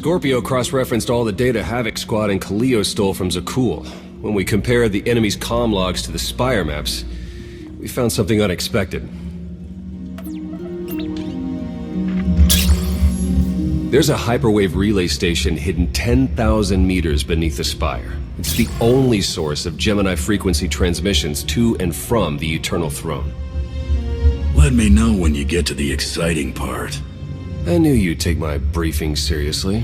Scorpio cross-referenced all the data Havoc Squad and Kaleo stole from Zakul. When we compared the enemy's comm logs to the spire maps, we found something unexpected. There's a hyperwave relay station hidden 10,000 meters beneath the spire. It's the only source of Gemini Frequency transmissions to and from the Eternal Throne. Let me know when you get to the exciting part. I knew you'd take my briefing seriously.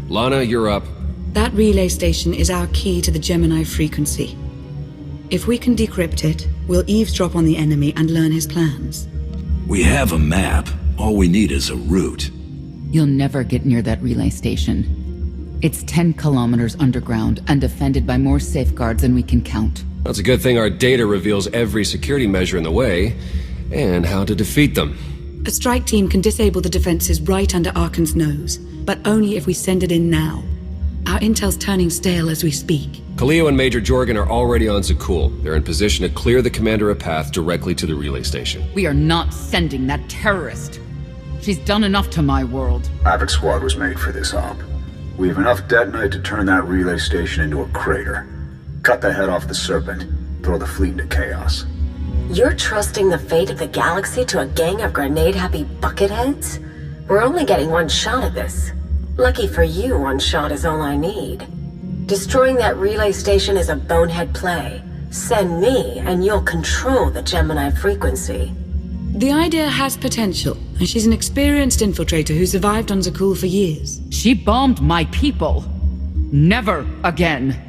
Lana, you're up. That relay station is our key to the Gemini Frequency. If we can decrypt it, we'll eavesdrop on the enemy and learn his plans. We have a map. All we need is a route. You'll never get near that relay station. It's 10 kilometers underground and defended by more safeguards than we can count. That's a good thing our data reveals every security measure in the way, and how to defeat them. A strike team can disable the defenses right under Arcann's nose, but only if we send it in now. Our intel's turning stale as we speak. Kaleo and Major Jorgen are already on Zakul. They're in position to clear the commander a path directly to the relay station. We are not sending that terrorist. She's done enough to my world. Havoc Squad was made for this op. We have enough detonite to turn that relay station into a crater. Cut the head off the Serpent. Throw the fleet into chaos. You're trusting the fate of the galaxy to a gang of grenade-happy bucketheads? We're only getting one shot at this. Lucky for you, one shot is all I need. Destroying that relay station is a bonehead play. Send me, and you'll control the Gemini Frequency. The idea has potential, and she's an experienced infiltrator who survived on Zakul for years. She bombed my people. Never again.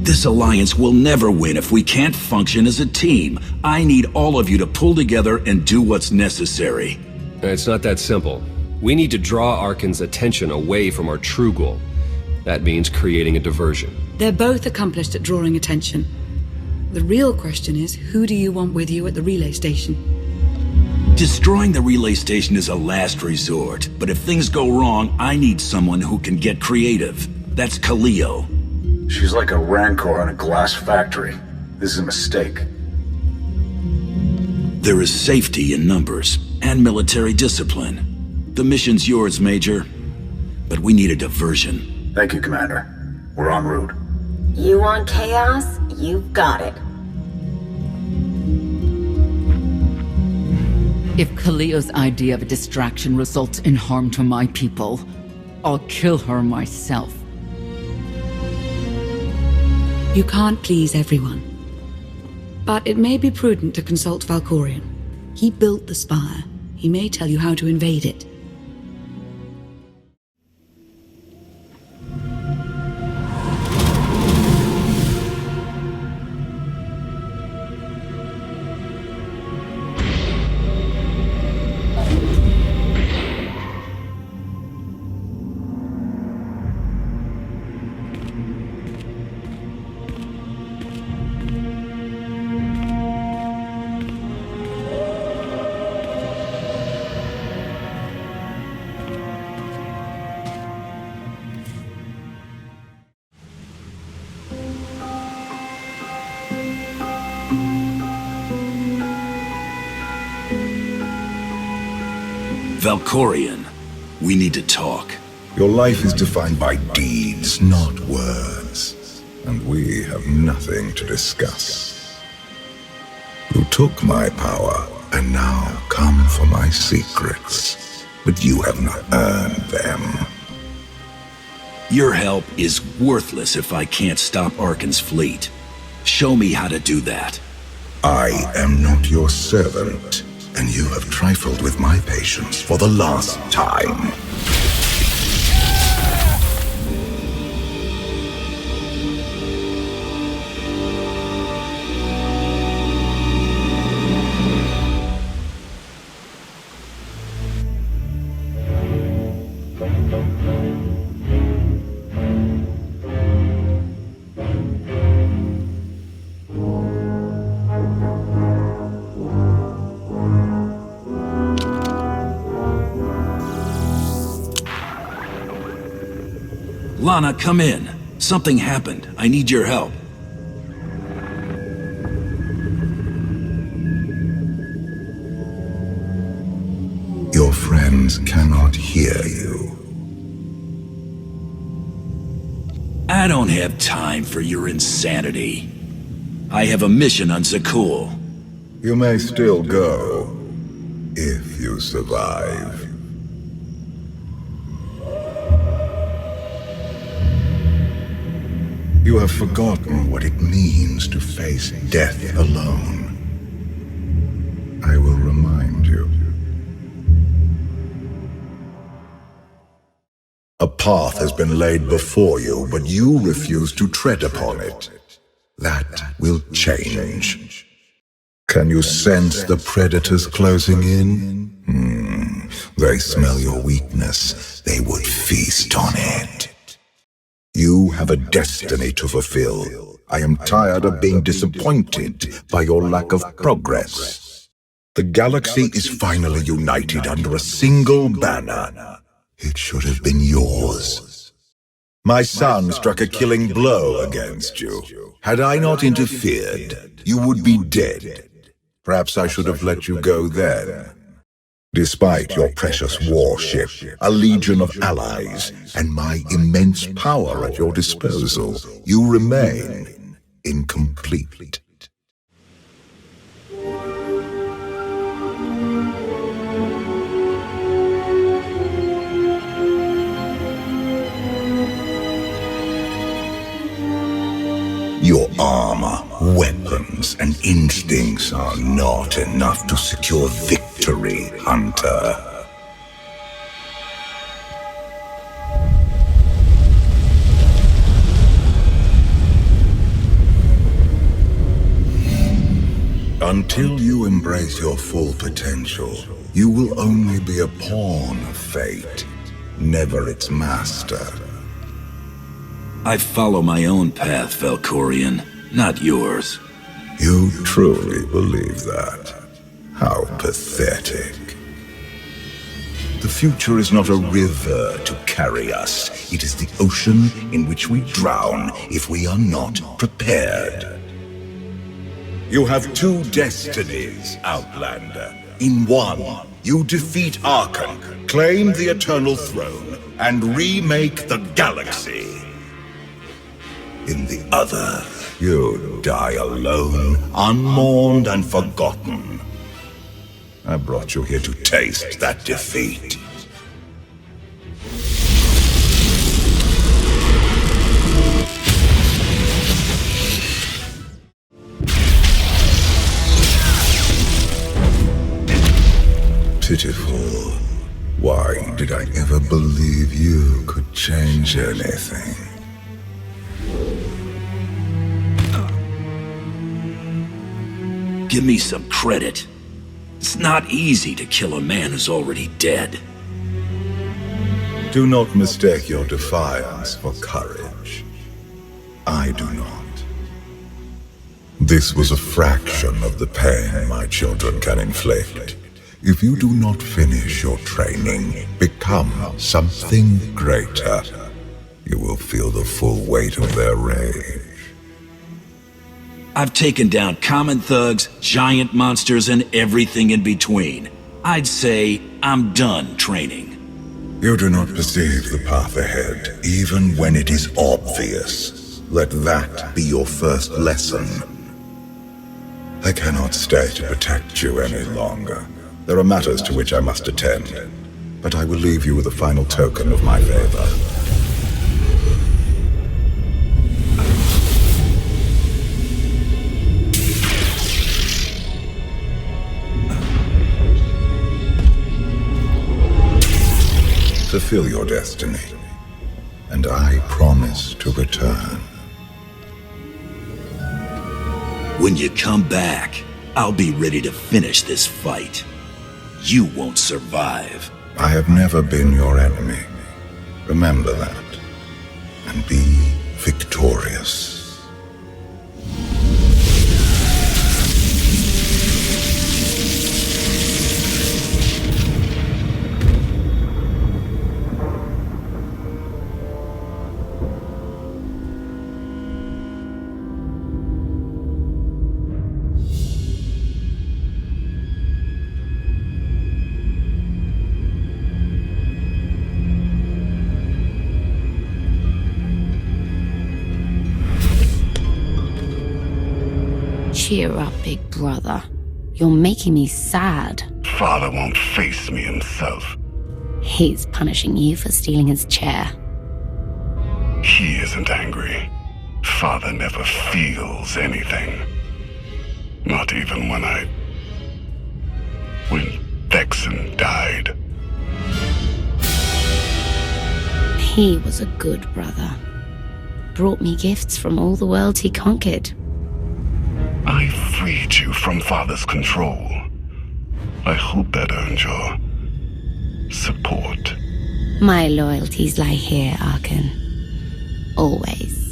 This alliance will never win if we can't function as a team. I need all of you to pull together and do what's necessary. It's not that simple. We need to draw Arcann's attention away from our true goal. That means creating a diversion. They're both accomplished at drawing attention. The real question is, who do you want with you at the relay station? Destroying the relay station is a last resort, but if things go wrong, I need someone who can get creative. That's Kaleo. She's like a rancor in a glass factory. This is a mistake. There is safety in numbers, and military discipline. The mission's yours, Major, but we need a diversion. Thank you, Commander. We're en route. You want chaos? You've got it. If Kaleo's idea of a distraction results in harm to my people, I'll kill her myself. You can't please everyone. But it may be prudent to consult Valkorion. He built the spire. He may tell you how to invade it. Valkorion, we need to talk. Your life is defined by deeds, not words. And we have nothing to discuss. You took my power, and now come for my secrets. But you have not earned them. Your help is worthless if I can't stop Arcann's fleet. Show me how to do that. I am not your servant, and you have trifled with my patience for the last time. Lana, come in. Something happened. I need your help. Your friends cannot hear you. I don't have time for your insanity. I have a mission on Zakul. You may still go, if you survive. You have forgotten what it means to face death alone. I will remind you. A path has been laid before you, but you refuse to tread upon it. That will change. Can you sense the predators closing in? They smell your weakness. They would feast on it. You have a destiny to fulfill. I am tired of being disappointed by your lack of progress. The galaxy is finally united under a single banner. It should have been yours. My son struck a killing blow against you. Had I not interfered, you would be dead. Perhaps I should have let you go then. Despite your precious warship, a legion of allies, and my immense power at your disposal, you remain incomplete. Your armor, weapons, and instincts are not enough to secure victory, Hunter. Until you embrace your full potential, you will only be a pawn of fate, never its master. I follow my own path, Valkorion, not yours. You truly believe that? How pathetic. The future is not a river to carry us. It is the ocean in which we drown if we are not prepared. You have two destinies, Outlander. In one, you defeat Arcann, claim the Eternal Throne, and remake the galaxy. In the other, you die alone, unmourned and forgotten. I brought you here to taste that defeat. Pitiful. Why did I ever believe you could change anything? Give me some credit. It's not easy to kill a man who's already dead. Do not mistake your defiance for courage. I do not. This was a fraction of the pain my children can inflict. If you do not finish your training, become something greater, you will feel the full weight of their rage. I've taken down common thugs, giant monsters, and everything in between. I'd say I'm done training. You do not perceive the path ahead, even when it is obvious. Let that be your first lesson. I cannot stay to protect you any longer. There are matters to which I must attend, but I will leave you with a final token of my favor. Fulfill your destiny, and I promise to return. When you come back, I'll be ready to finish this fight. You won't survive. I have never been your enemy. Remember that, and be victorious. Cheer up, big brother. You're making me sad. Father won't face me himself. He's punishing you for stealing his chair. He isn't angry. Father never feels anything. Not even when Vexen died. He was a good brother. Brought me gifts from all the worlds he conquered. I freed you from Father's control. I hope that earned your support. My loyalties lie here, Arcann. Always.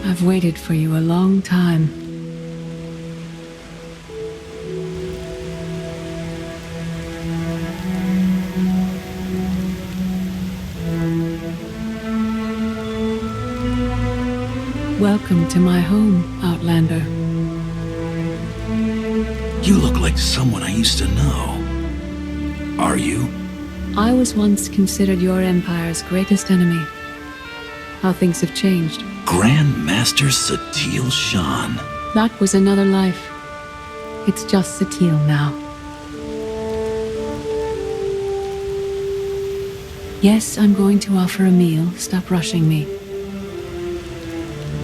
I've waited for you a long time. Welcome to my home, Outlander. You look like someone I used to know. Are you? I was once considered your empire's greatest enemy. How things have changed. Grand Master Satele Shan. That was another life. It's just Satele now. Yes, I'm going to offer a meal. Stop rushing me.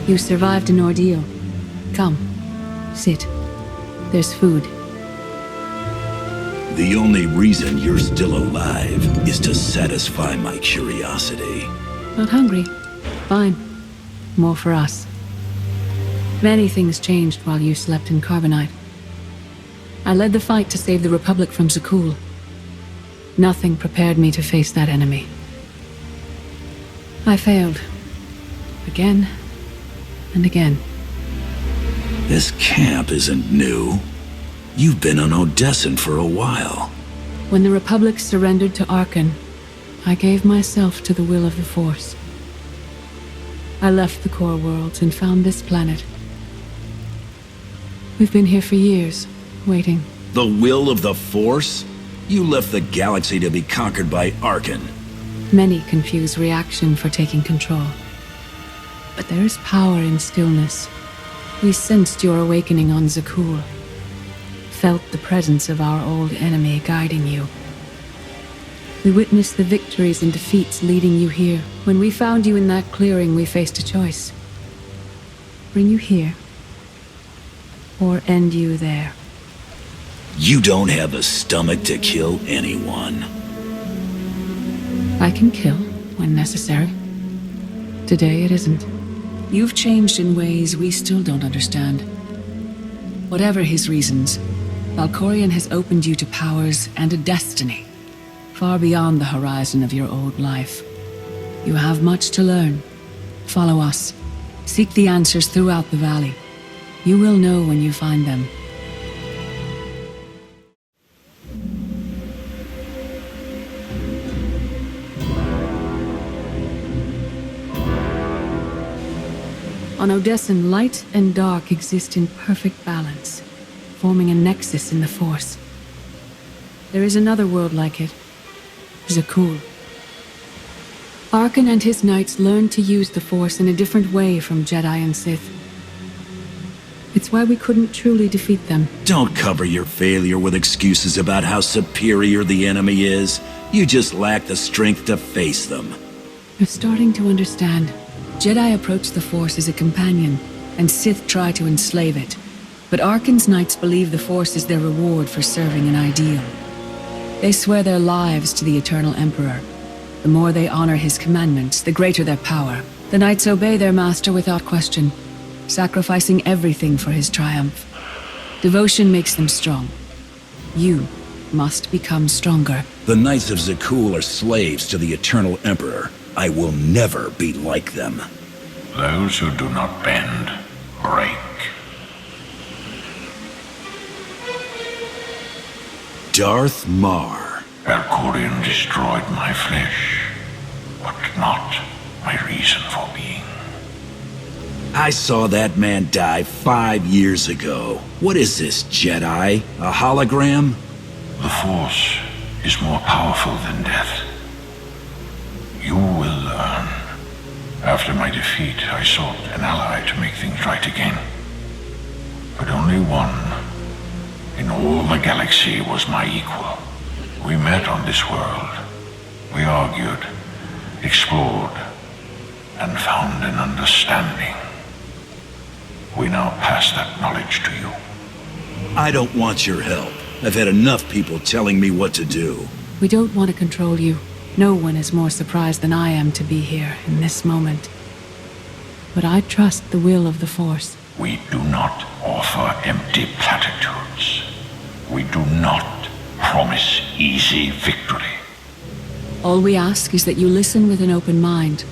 You survived an ordeal. Come, sit. There's food. The only reason you're still alive is to satisfy my curiosity. Not hungry. Fine. More for us. Many things changed while you slept in Carbonite. I led the fight to save the Republic from Zakul. Nothing prepared me to face that enemy. I failed. Again and again. This camp isn't new. You've been on Odessen for a while. When the Republic surrendered to Arcann, I gave myself to the will of the Force. I left the core worlds and found this planet. We've been here for years, waiting. The will of the Force? You left the galaxy to be conquered by Arcann. Many confuse reaction for taking control. But there is power in stillness. We sensed your awakening on Zakul. Felt the presence of our old enemy guiding you. We witnessed the victories and defeats leading you here. When we found you in that clearing, we faced a choice. Bring you here, or end you there. You don't have a stomach to kill anyone. I can kill when necessary. Today it isn't. You've changed in ways we still don't understand. Whatever his reasons, Valkorion has opened you to powers and a destiny, far beyond the horizon of your old life. You have much to learn. Follow us. Seek the answers throughout the valley. You will know when you find them. On Odessen, light and dark exist in perfect balance, forming a nexus in the Force. There is another world like it, Zakul. Arcann and his knights learned to use the Force in a different way from Jedi and Sith. It's why we couldn't truly defeat them. Don't cover your failure with excuses about how superior the enemy is. You just lack the strength to face them. You're starting to understand. Jedi approach the Force as a companion, and Sith try to enslave it. But Arcann's knights believe the Force is their reward for serving an ideal. They swear their lives to the Eternal Emperor, The more they honor his commandments, the greater their power. The knights obey their master without question, sacrificing everything for his triumph. Devotion makes them strong. You must become stronger. The Knights of Zakul are slaves to the Eternal Emperor. I will never be like them. Those who do not bend, break. Darth Mar. Valkorion destroyed my flesh, but not my reason for being. I saw that man die 5 years ago. What is this, Jedi? A hologram? The Force is more powerful than death. You will learn. After my defeat, I sought an ally to make things right again. But only one in all the galaxy was my equal. We met on this world. We argued, explored, and found an understanding. We now pass that knowledge to you. I don't want your help. I've had enough people telling me what to do. We don't want to control you. No one is more surprised than I am to be here in this moment. But I trust the will of the Force. We do not offer empty platitudes. We do not promise easy victory. All we ask is that you listen with an open mind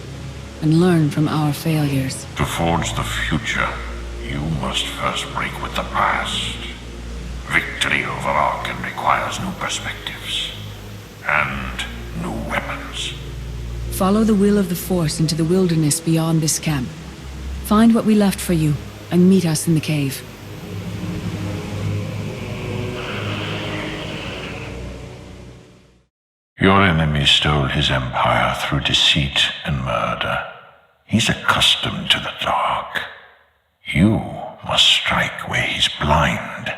and learn from our failures. To forge the future, you must first break with the past. Victory over Arcann requires new perspectives and new weapons. Follow the will of the Force into the wilderness beyond this camp. Find what we left for you and meet us in the cave. Your enemy stole his empire through deceit and murder. He's accustomed to the dark. You must strike where he's blind.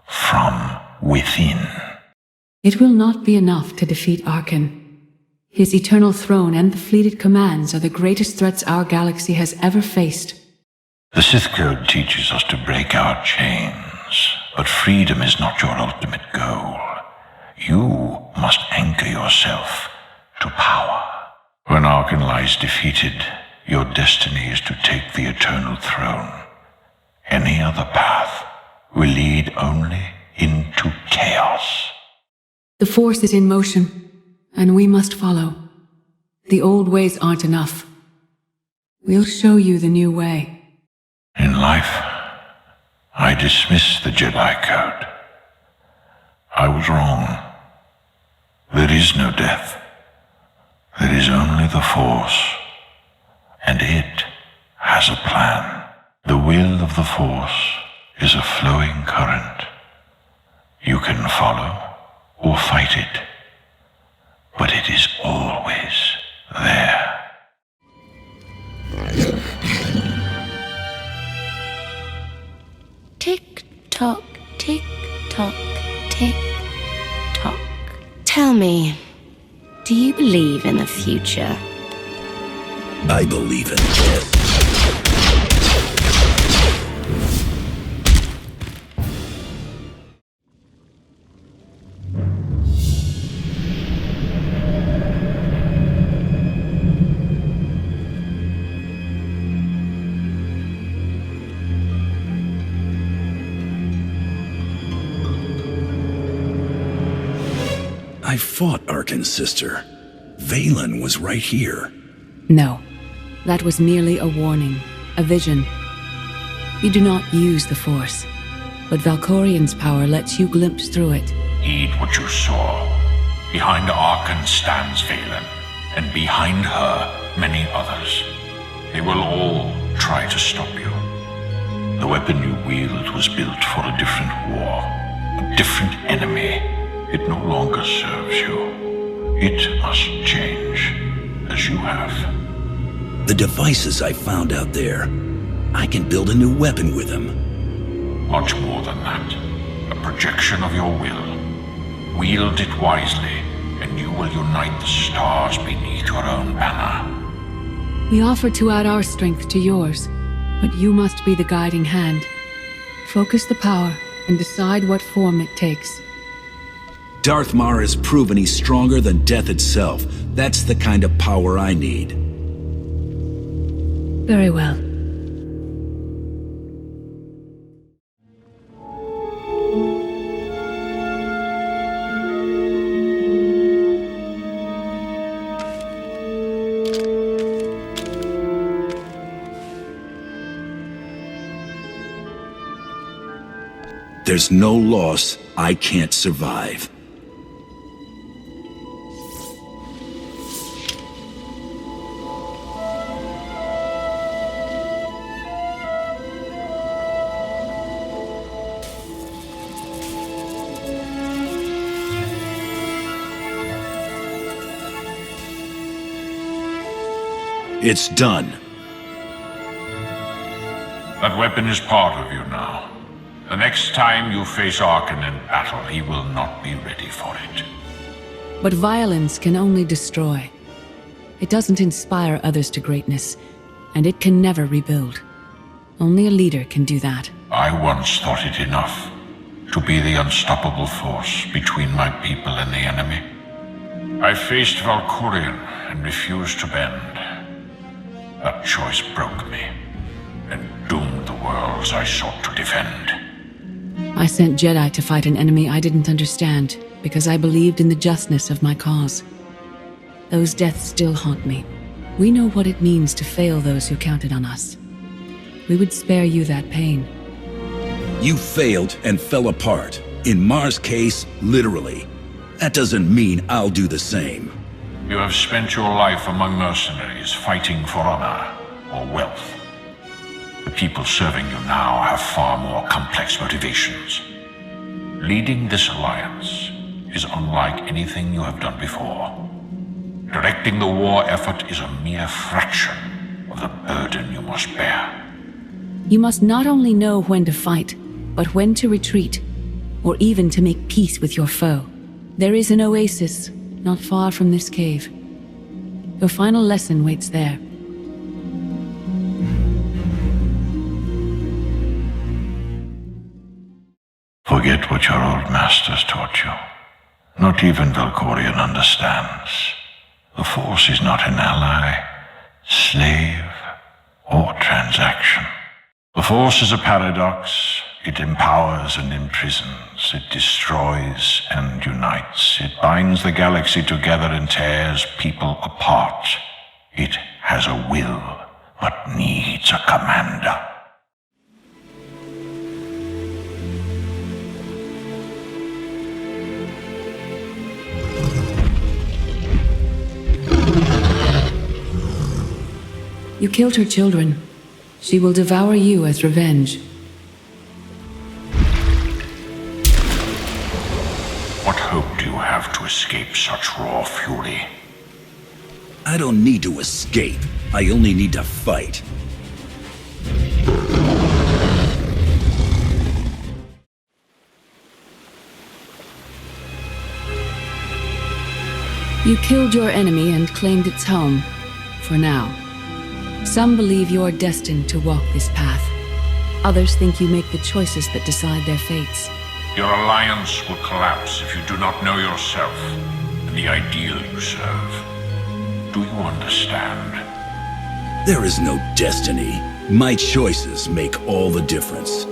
From within. It will not be enough to defeat Arcann. His eternal throne and the fleeted commands are the greatest threats our galaxy has ever faced. The Sith Code teaches us to break our chains, but freedom is not your ultimate goal. You must anchor yourself to power. When Arcann lies defeated, your destiny is to take the eternal throne. Any other path will lead only into chaos. The Force is in motion, and we must follow. The old ways aren't enough. We'll show you the new way. In life, I dismiss the Jedi Code. I was wrong. There is no death. There is only the Force, and it has a plan. The will of the Force is a flowing current. You can follow or fight it, but it is always there. Tick tock, tick tock, tick tock. Tell me, do you believe in the future? I believe in death. I fought Arcann's sister. Valen was right here. No, that was merely a warning, a vision. You do not use the Force, but Valkorion's power lets you glimpse through it. Heed what you saw. Behind Arcann stands Valen, and behind her, many others. They will all try to stop you. The weapon you wield was built for a different war, a different enemy. It no longer serves you. It must change, as you have. The devices I found out there, I can build a new weapon with them. Much more than that. A projection of your will. Wield it wisely, and you will unite the stars beneath your own banner. We offer to add our strength to yours, but you must be the guiding hand. Focus the power and decide what form it takes. Darth Mar has proven he's stronger than death itself. That's the kind of power I need. Very well. There's no loss I can't survive. It's done. That weapon is part of you now. The next time you face Arcann in battle, he will not be ready for it. But violence can only destroy. It doesn't inspire others to greatness, and it can never rebuild. Only a leader can do that. I once thought it enough to be the unstoppable force between my people and the enemy. I faced Valkorion and refused to bend. That choice broke me and doomed the worlds I sought to defend. I sent Jedi to fight an enemy I didn't understand, because I believed in the justness of my cause. Those deaths still haunt me. We know what it means to fail those who counted on us. We would spare you that pain. You failed and fell apart. In Mar's case, literally. That doesn't mean I'll do the same. You have spent your life among mercenaries, fighting for honor or wealth. The people serving you now have far more complex motivations. Leading this alliance is unlike anything you have done before. Directing the war effort is a mere fraction of the burden you must bear. You must not only know when to fight, but when to retreat, or even to make peace with your foe. There is an oasis not far from this cave. Your final lesson waits there. Forget what your old masters taught you. Not even Valkorion understands. The Force is not an ally, slave, or transaction. The Force is a paradox. It empowers and imprisons. It destroys and unites. It binds the galaxy together and tears people apart. It has a will, but needs a commander. You killed her children. She will devour you as revenge. What hope do you have to escape such raw fury? I don't need to escape. I only need to fight. You killed your enemy and claimed its home. For now. Some believe you're destined to walk this path. Others think you make the choices that decide their fates. Your alliance will collapse if you do not know yourself and the ideal you serve. Do you understand? There is no destiny. My choices make all the difference.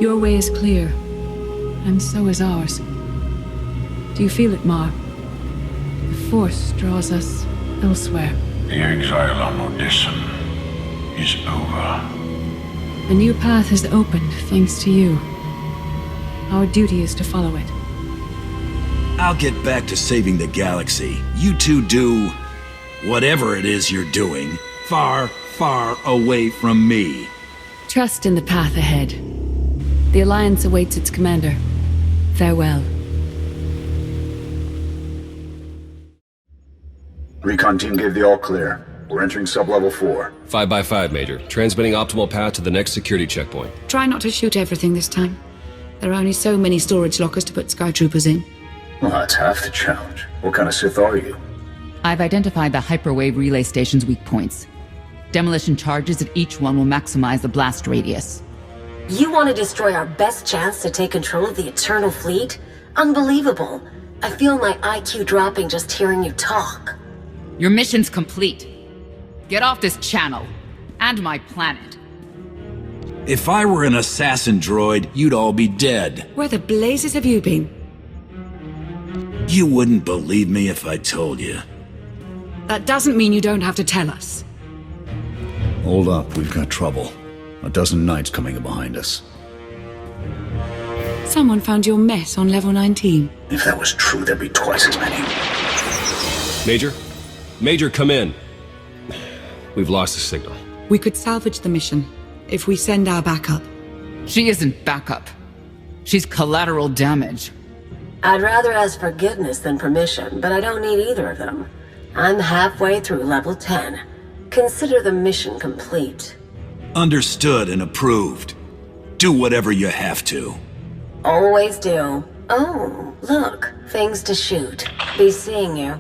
Your way is clear, and so is ours. Do you feel it, Mar? The Force draws us elsewhere. The exile on Odessen is over. A new path has opened, thanks to you. Our duty is to follow it. I'll get back to saving the galaxy. You two do whatever it is you're doing, far, far away from me. Trust in the path ahead. The Alliance awaits its commander. Farewell. Recon team gave the all-clear. We're entering sub-level 4. 5x5, Major. Transmitting optimal path to the next security checkpoint. Try not to shoot everything this time. There are only so many storage lockers to put Sky Troopers in. Well, that's half the challenge. What kind of Sith are you? I've identified the hyperwave relay station's weak points. Demolition charges at each one will maximize the blast radius. You want to destroy our best chance to take control of the Eternal Fleet? Unbelievable. I feel my IQ dropping just hearing you talk. Your mission's complete. Get off this channel. And my planet. If I were an assassin droid, you'd all be dead. Where the blazes have you been? You wouldn't believe me if I told you. That doesn't mean you don't have to tell us. Hold up, we've got trouble. A dozen knights coming in behind us. Someone found your mess on level 19. If that was true, there'd be twice as many. Major? Major, come in. We've lost the signal. We could salvage the mission if we send our backup. She isn't backup. She's collateral damage. I'd rather ask forgiveness than permission, but I don't need either of them. I'm halfway through level 10. Consider the mission complete. Understood and approved. Do whatever you have to. Always do. Oh, look, things to shoot. Be seeing you.